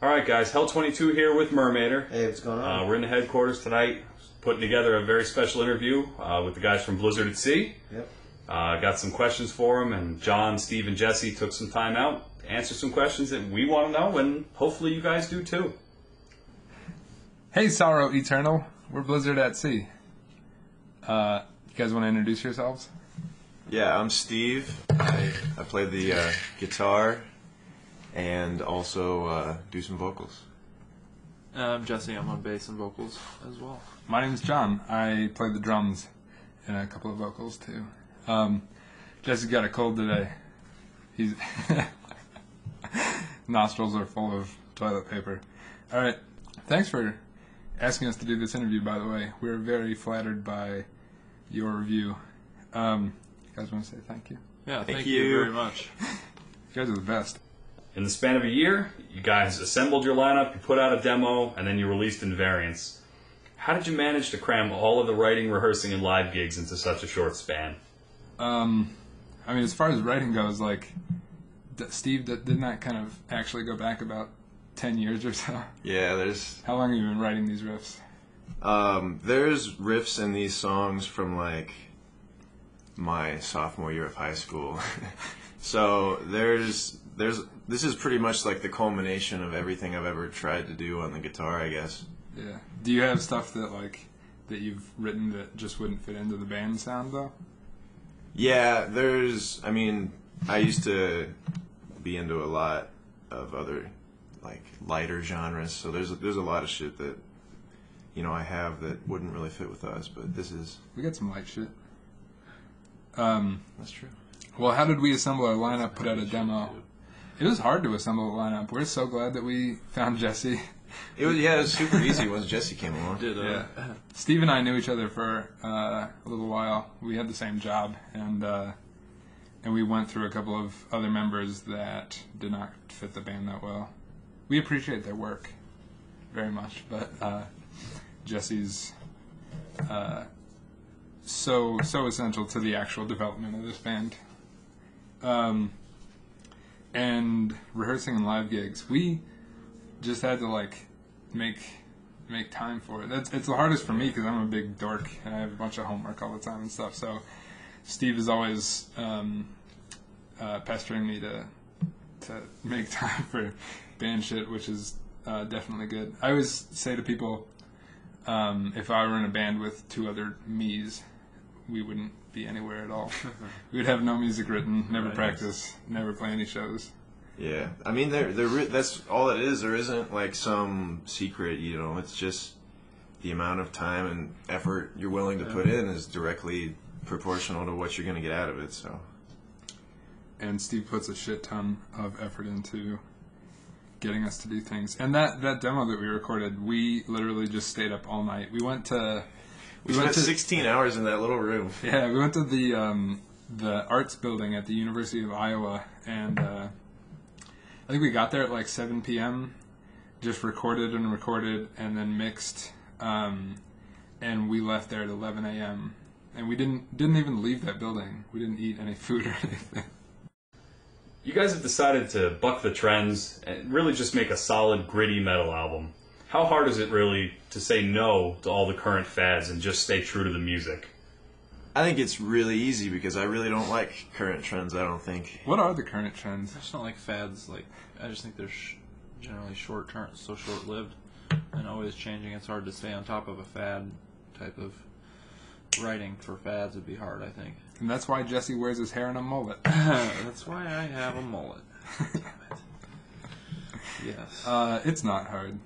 All right, guys. Hell 22 here with Mermaider. Hey, what's going on? We're in the headquarters tonight, putting together a very special interview with the guys from Blizzard at Sea. Yep. Got some questions for them, and John, Steve, and Jesse took some time out to answer some questions that we want to know, and hopefully you guys do too. Hey, Sorrow Eternal. We're Blizzard at Sea. You guys want to introduce yourselves? Yeah, I'm Steve. I play the guitar and also do some vocals. I'm Jesse. I'm on bass and vocals as well. My name's John. I play the drums and a couple of vocals too. Jesse's got a cold today. He's nostrils are full of toilet paper. All right. Thanks for asking us to do this interview, by the way. We're very flattered by your review. You guys want to say thank you? Yeah, Thank thank you. you very much. You guys are the best. In the span of a year, you guys assembled your lineup, you put out a demo, and then you released in variants. How did you manage to cram all of the writing, rehearsing, and live gigs into such a short span? I mean, as far as writing goes, like, Steve, didn't that kind of actually go back about 10 years or so? Yeah, there's How long have you been writing these riffs? there's riffs in these songs from like my sophomore year of high school. So there's this is pretty much like the culmination of everything I've ever tried to do on the guitar, I guess. Yeah. Do you have stuff that you've written that just wouldn't fit into the band sound, though? Yeah, I mean, I used to be into a lot of other like lighter genres, so there's a lot of shit that I have that wouldn't really fit with us, but this is We got some light shit. that's true. Well, how did we assemble our lineup, put out a demo? It was hard to assemble a lineup. We're so glad that we found Jesse. It was super easy once Jesse came along. Yeah. Steve and I knew each other for a little while. We had the same job, and we went through a couple of other members that did not fit the band that well. We appreciate their work very much, but Jesse's so essential to the actual development of this band. And rehearsing and live gigs, we just had to make time for it. It's the hardest for me because I'm a big dork and I have a bunch of homework all the time and stuff. So Steve is always pestering me to make time for band shit, which is definitely good. I always say to people, if I were in a band with two other me's, we wouldn't be anywhere at all. We would have no music written, never practice, never play any shows. Yeah, I mean, that's all it is. There isn't like some secret, It's just the amount of time and effort you're willing to put in is directly proportional to what you're going to get out of it. So. And Steve puts a shit ton of effort into getting us to do things. And that demo that we recorded, we literally just stayed up all night. We spent 16 hours in that little room. Yeah, we went to the arts building at the University of Iowa, and I think we got there at like 7 p.m., just recorded, and then mixed, and we left there at 11 a.m., and we didn't even leave that building. We didn't eat any food or anything. You guys have decided to buck the trends and really just make a solid, gritty metal album. How hard is it really to say no to all the current fads and just stay true to the music? I think it's really easy because I really don't like current trends, I don't think. What are the current trends? I just don't like fads. I just think they're generally short-term, so short-lived, and always changing. It's hard to stay on top of a fad type of writing for fads would be hard, I think. And that's why Jesse wears his hair in a mullet. That's why I have a mullet. Damn it. Yes. It's not hard.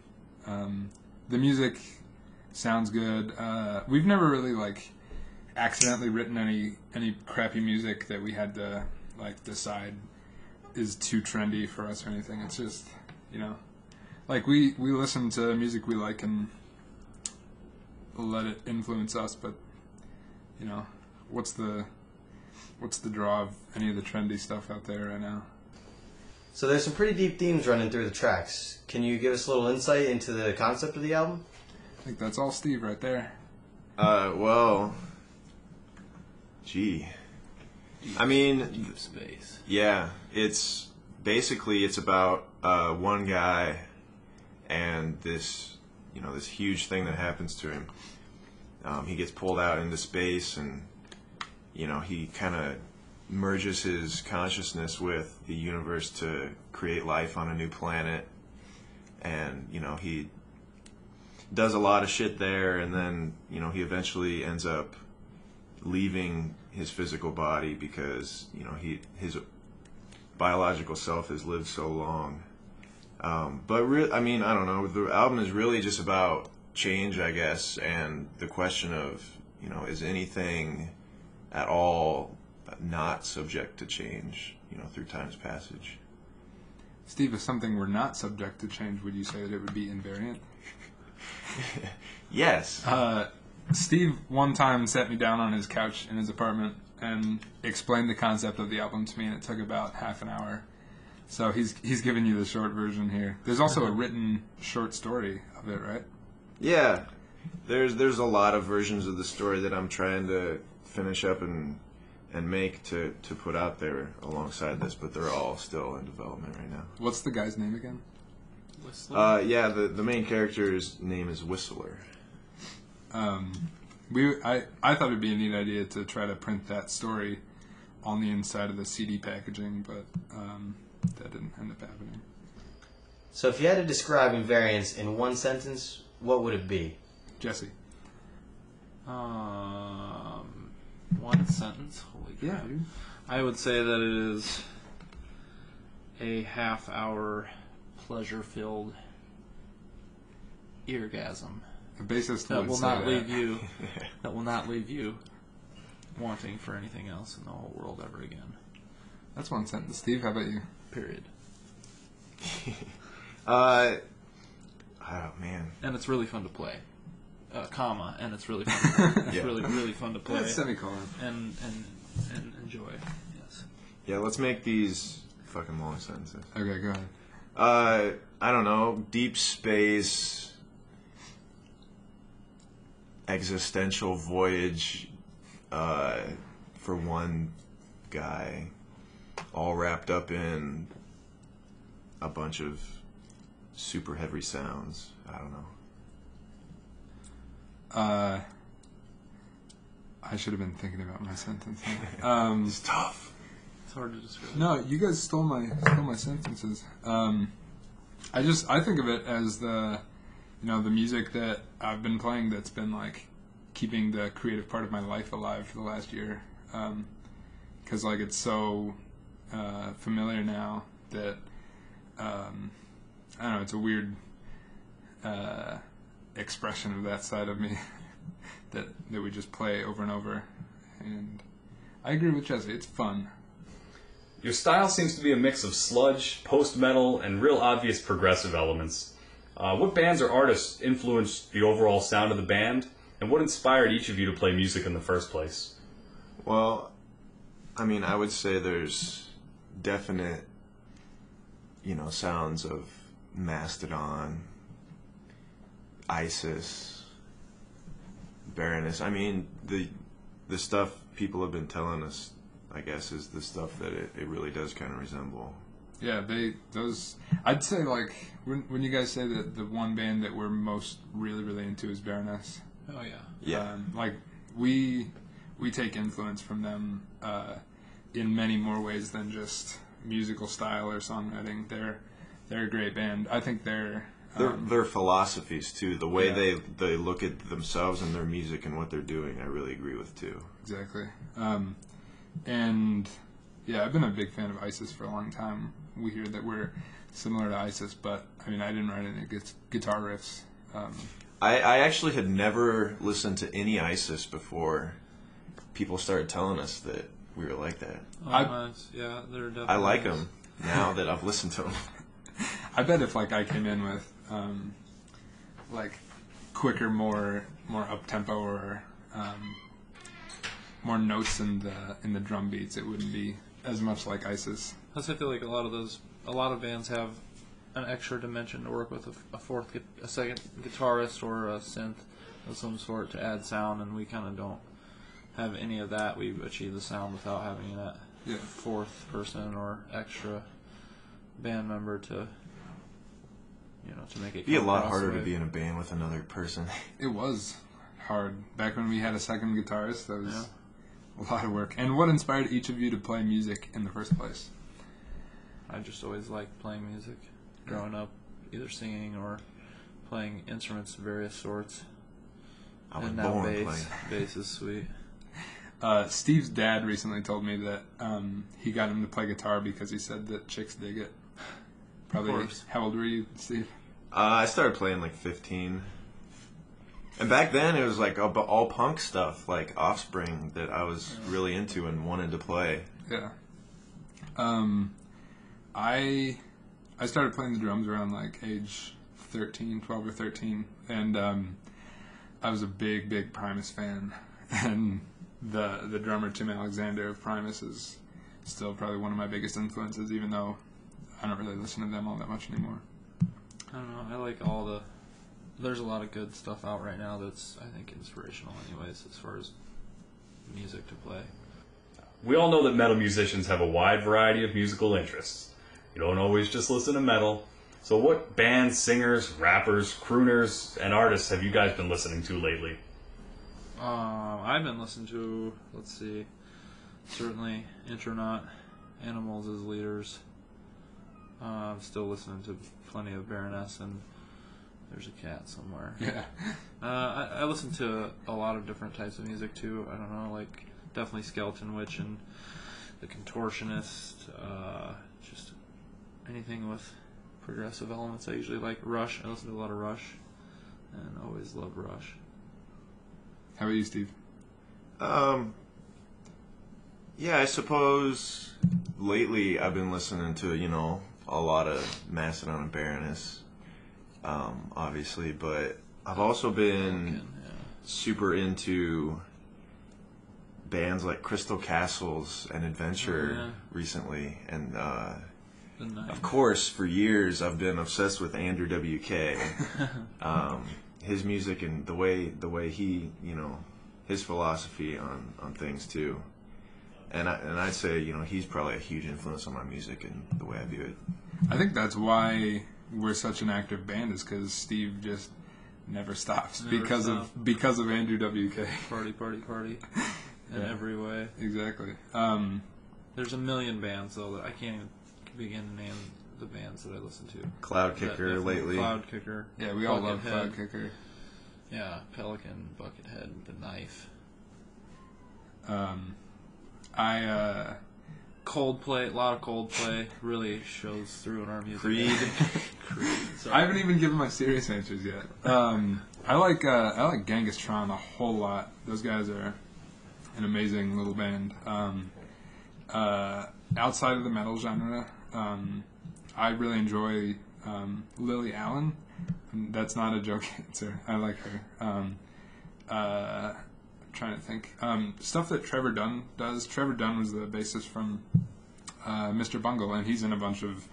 The music sounds good. We've never really accidentally written any crappy music that we had to decide is too trendy for us or anything. It's just we listen to music we like and let it influence us. But what's the draw of any of the trendy stuff out there right now? So there's some pretty deep themes running through the tracks. Can you give us a little insight into the concept of the album? I think that's all Steve right there. Well, gee. I mean, Deep space. yeah, it's about one guy and this huge thing that happens to him. He gets pulled out into space, and he kind of merges his consciousness with the universe to create life on a new planet, and he does a lot of shit there, and then he eventually ends up leaving his physical body because his biological self has lived so long. But I don't know. The album is really just about change, I guess, and the question of is anything at all not subject to change through time's passage. Steve, if something were not subject to change, would you say that it would be invariant? Yes. Steve one time sat me down on his couch in his apartment and explained the concept of the album to me, and it took about half an hour. So he's giving you the short version here. There's also a written short story of it, right? Yeah. There's a lot of versions of the story that I'm trying to finish up and make to put out there alongside this, but they're all still in development right now. What's the guy's name again? Yeah, the main character's name is Whistler. I thought it'd be a neat idea to try to print that story on the inside of the CD packaging, but that didn't end up happening. So if you had to describe Invariance in one sentence, what would it be? Jesse. One sentence. Holy crap. dude. I would say that it is a half-hour pleasure-filled eargasm The bassist that would will say not that. leave you. That will not leave you wanting for anything else in the whole world ever again. That's one sentence. Steve, how about you? Period. Oh man. And it's really fun to play. Comma, and it's really fun. To play. It's Yeah. really, really fun to play Semicolon. and enjoy. Yes. Yeah, let's make these fucking long sentences. Okay, go ahead. I don't know, deep space, existential voyage for one guy, all wrapped up in a bunch of super heavy sounds. I don't know. I should have been thinking about my sentence. It's tough. It's hard to describe. No, you guys stole my sentences. I think of it as the music that I've been playing that's been like keeping the creative part of my life alive for the last year. Because like it's so familiar now that I don't know. It's a weird expression of that side of me that we just play over and over. And I agree with Jesse. It's fun. Your style seems to be a mix of sludge, post-metal, and real obvious progressive elements. What bands or artists influenced the overall sound of the band, and what inspired each of you to play music in the first place? Well, I would say there's definite, sounds of Mastodon, ISIS, Baroness. The stuff people have been telling us, I guess, is the stuff that it really does kind of resemble. Yeah, I'd say like when you guys say that the one band that we're most really into is Baroness. Oh yeah. Yeah. Like we take influence from them in many more ways than just musical style or songwriting. They're a great band. I think their philosophies too, the way Yeah. they look at themselves and their music and what they're doing, I really agree with too. Exactly. And yeah, I've been a big fan of ISIS for a long time. We hear that we're similar to ISIS, but I didn't write any guitar riffs. I actually had never listened to any ISIS before people started telling us that we were like that. Yeah, they're definitely. I like them now that I've listened to them. I bet if like I came in with like quicker, more up tempo or more notes in the drum beats, it wouldn't be as much like ISIS. Plus, I feel like a lot of bands have an extra dimension to work with a second guitarist or a synth of some sort to add sound, and we kind of don't have any of that. We achieve the sound without having that fourth person or extra band member to to make it. It'd be a come lot across harder the to way. be in a band with another person. It was hard back when we had a second guitarist. That was a lot of work. And what inspired each of you to play music in the first place? I just always liked playing music, growing up, either singing or playing instruments of various sorts. I was And now born bass. playing. Bass is sweet. Steve's dad recently told me that he got him to play guitar because he said that chicks dig it. Probably. course. How old were you, Steve? I started playing like 15. And back then it was like all punk stuff, like Offspring, that I was really into and wanted to play. Yeah. I started playing the drums around like age 13, 12 or 13, and I was a big Primus fan, and the drummer Tim Alexander of Primus is still probably one of my biggest influences, even though I don't really listen to them all that much anymore. I don't know. I like all the. There's a lot of good stuff out right now that's, I think, inspirational, anyways, as far as music to play. We all know that metal musicians have a wide variety of musical interests. You don't always just listen to metal. So what bands, singers, rappers, crooners, and artists have you guys been listening to lately? I've been listening to, let's see, certainly Intronaut, Animals as Leaders. I'm still listening to plenty of Baroness, and there's a cat somewhere. Yeah. I listen to a lot of different types of music too. I don't know, like definitely Skeleton Witch and The Contortionist. Just anything with progressive elements. I usually like Rush. I listen to a lot of Rush, and always love Rush. How about you, Steve? Yeah, I suppose lately I've been listening to, a lot of Mastodon and Baroness, obviously, but I've also been super into bands like Crystal Castles and Adventure recently, and of course, for years I've been obsessed with Andrew WK. His music and the way he, his philosophy on things too. And I'd say, he's probably a huge influence on my music and the way I view it. I think that's why we're such an active band, is because Steve just never stops because of Andrew WK. Party in every way. Exactly. There's a million bands though that I can't even begin to name the bands that I listen to. Cloud Kicker lately. Cloud Kicker. Yeah, we all love Buckethead. Cloud Kicker. Yeah, Pelican, Buckethead, The Knife. Coldplay, a lot of Coldplay really shows through in our music. Creed. Sorry. I haven't even given my serious answers yet. I like Genghis Tron a whole lot. Those guys are an amazing little band. Outside of the metal genre, I really enjoy Lily Allen. That's not a joke answer. I like her. I'm trying to think. Stuff that Trevor Dunn does. Trevor Dunn was the bassist from Mr. Bungle, and he's in a bunch of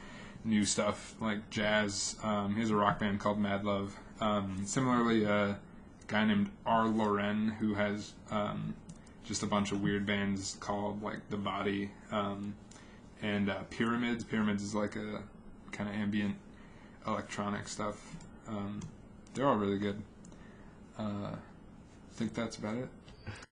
new stuff like jazz. He has a rock band called Mad Love. Similarly, a guy named R. Loren, who has just a bunch of weird bands called like The Body and Pyramids. Pyramids is like a kind of ambient electronic stuff. They're all really good. I think that's about it.